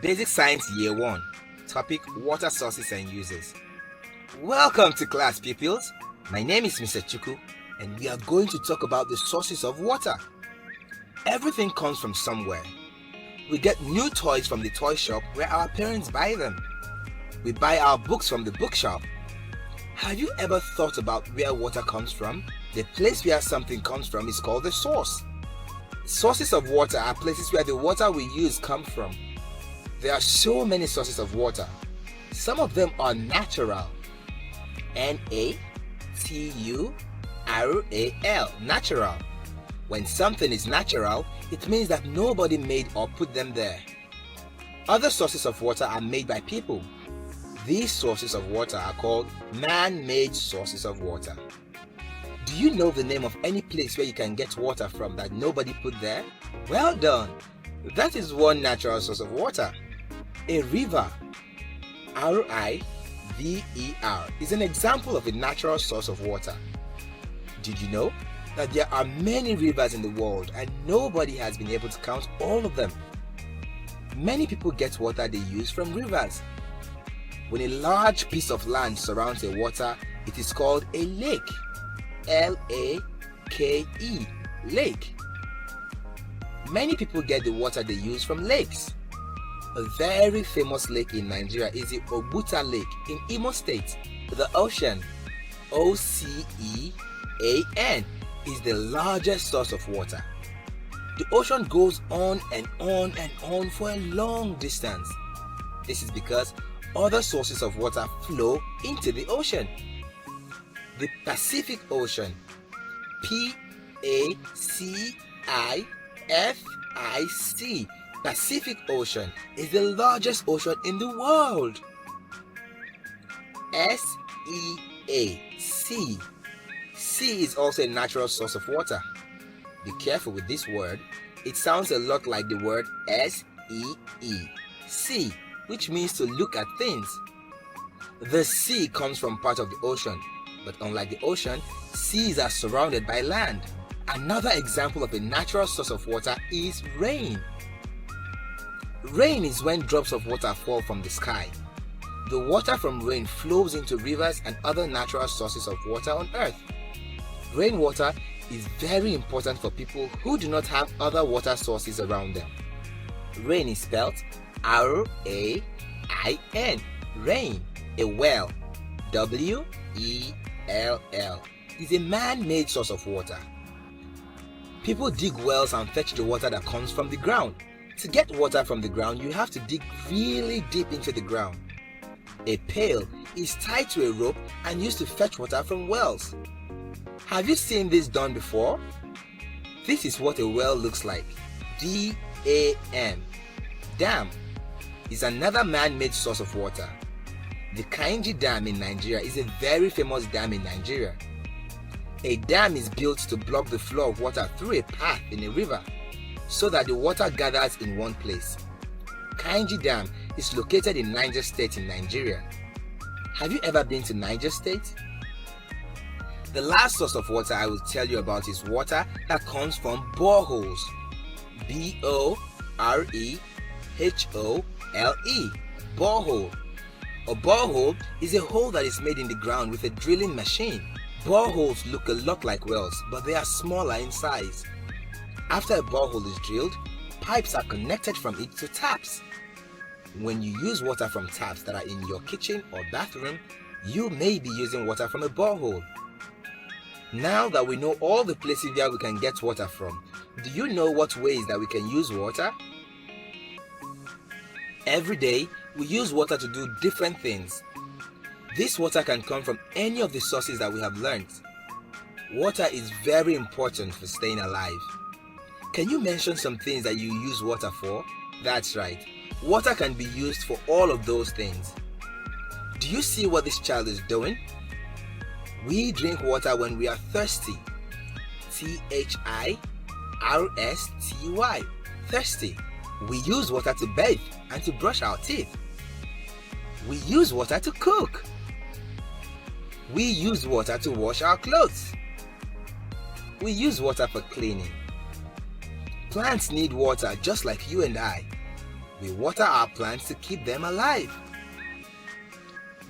Basic Science Year 1. Topic: Water Sources and Uses. Welcome to class, pupils. My name is Mr. Chuku, and we are going to talk about the sources of water. Everything comes from somewhere. We get new toys from the toy shop where our parents buy them. We buy our books from the bookshop. Have you ever thought about where water comes from? The place where something comes from is called the source. Sources of water are places where the water we use comes from. There are so many sources of water. Some of them are natural. Natural. Natural. When something is natural, it means that nobody made or put them there. Other sources of water are made by people. These sources of water are called man-made sources of water. Do you know the name of any place where you can get water from that nobody put there? Well done! That is one natural source of water. A river, R-I-V-E-R, is an example of a natural source of water. Did you know that there are many rivers in the world and nobody has been able to count all of them? Many people get water they use from rivers. When a large piece of land surrounds a water, it is called a lake. L-A-K-E, lake. Many people get the water they use from lakes. A very famous lake in Nigeria is the Oguta Lake in Imo State. The ocean, O-C-E-A-N, is the largest source of water. The ocean goes on and on and on for a long distance. This is because other sources of water flow into the ocean. The Pacific Ocean, P-A-C-I-F-I-C, Pacific Ocean, is the largest ocean in the world. S-E-A, sea is also a natural source of water. Be careful with this word. It sounds a lot like the word S-E-E, sea, which means to look at things. The sea comes from part of the ocean, but unlike the ocean, seas are surrounded by land. Another example of a natural source of water is rain. Rain is when drops of water fall from the sky. The water from rain flows into rivers and other natural sources of water on earth. Rainwater is very important for people who do not have other water sources around them. Rain is spelled R-A-I-N, rain. A well, W-E-L-L, is a man-made source of water. People dig wells and fetch the water that comes from the ground. To get water from the ground, you have to dig really deep into the ground. A pail is tied to a rope and used to fetch water from wells. Have you seen this done before? This is what a well looks like. D-A-M. Dam is another man-made source of water. The Kainji Dam in Nigeria is a very famous dam in Nigeria. A dam is built to block the flow of water through a path in a river so that the water gathers in one place. Kainji Dam is located in Niger State in Nigeria. Have you ever been to Niger State? The last source of water I will tell you about is water that comes from boreholes. B-O-R-E-H-O-L-E, borehole. A borehole is a hole that is made in the ground with a drilling machine. Boreholes look a lot like wells, but they are smaller in size. After a borehole is drilled, pipes are connected from it to taps. When you use water from taps that are in your kitchen or bathroom, you may be using water from a borehole. Now that we know all the places where we can get water from, do you know what ways that we can use water? Every day, we use water to do different things. This water can come from any of the sources that we have learned. Water is very important for staying alive. Can you mention some things that you use water for? That's right. Water can be used for all of those things. Do you see what this child is doing? We drink water when we are thirsty. T-H-I-R-S-T-Y, thirsty. We use water to bathe and to brush our teeth. We use water to cook. We use water to wash our clothes. We use water for cleaning. Plants need water just like you and I. We water our plants to keep them alive.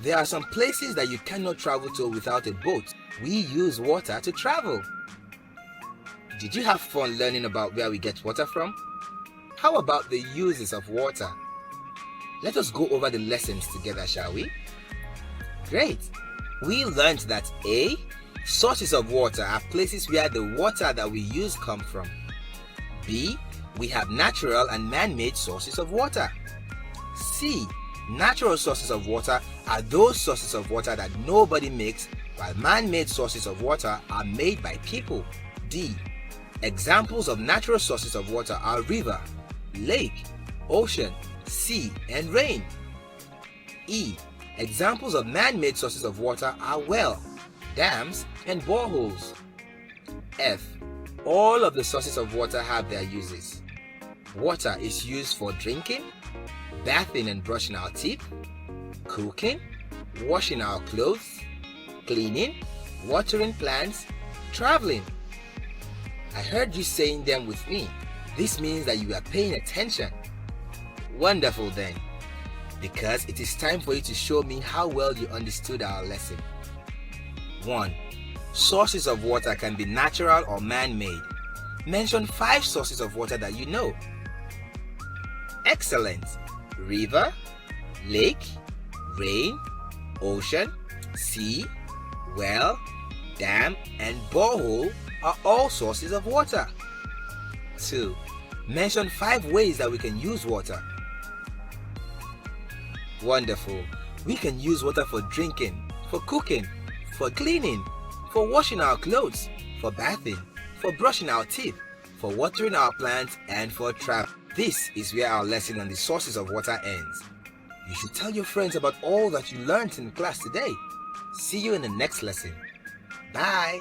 There are some places that you cannot travel to without a boat. We use water to travel. Did you have fun learning about where we get water from? How about the uses of water? Let us go over the lessons together, shall we? Great! We learned that A. Sources of water are places where the water that we use come from. B. We have natural and man-made sources of water. C. Natural sources of water are those sources of water that nobody makes, while man-made sources of water are made by people. D. Examples of natural sources of water are river, lake, ocean, sea, and rain. E. Examples of man-made sources of water are well, dams, and boreholes. F. All of the sources of water have their uses. Water is used for drinking, bathing and brushing our teeth, cooking, washing our clothes, cleaning, watering plants, traveling. I heard you saying them with me. This means that you are paying attention. Wonderful then, because it is time for you to show me how well you understood our lesson. 1. Sources of water can be natural or man-made. Mention 5 sources of water that you know. Excellent! River, lake, rain, ocean, sea, well, dam, and borehole are all sources of water. 2. Mention 5 ways that we can use water. Wonderful! We can use water for drinking, for cooking, for cleaning, for washing our clothes, for bathing, for brushing our teeth, for watering our plants, and for travel. This is where our lesson on the sources of water ends. You should tell your friends about all that you learned in class today. See you in the next lesson. Bye!